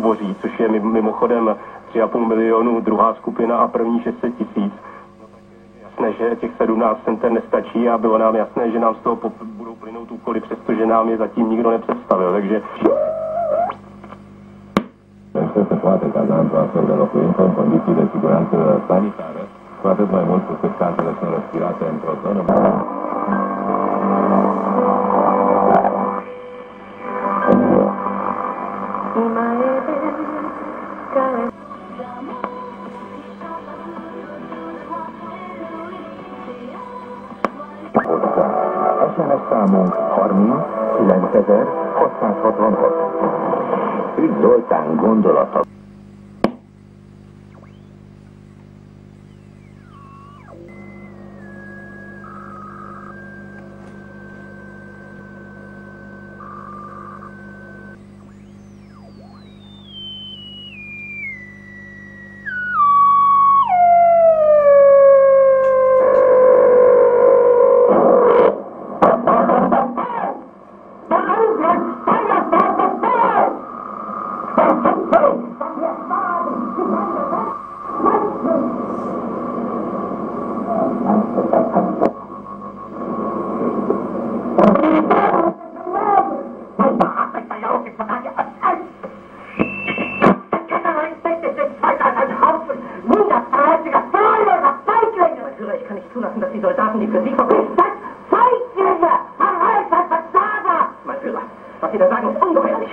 tvoří, což je mimochodem 3,5 milionu druhá skupina a první 600 000. Jasné, že těch 17 center nestačí a bylo nám jasné, že nám z toho budou plynout úkoly, přestože nám je zatím nikdo nepředstavil, takže... Însă se poate caza într-o astfel de locuință în condiții de siguranță sanitară, cu atât mai mult cu substanțele sunt respirate într-o zonă. SMS számunk 30 9666. Üdv Zoltán gondolata. Ich kann nicht zulassen, dass die Soldaten, die für Sie verbringen, das Feindliche, Verräter, Versager! Mein Führer, was Sie da sagen, ist ungeheuerlich.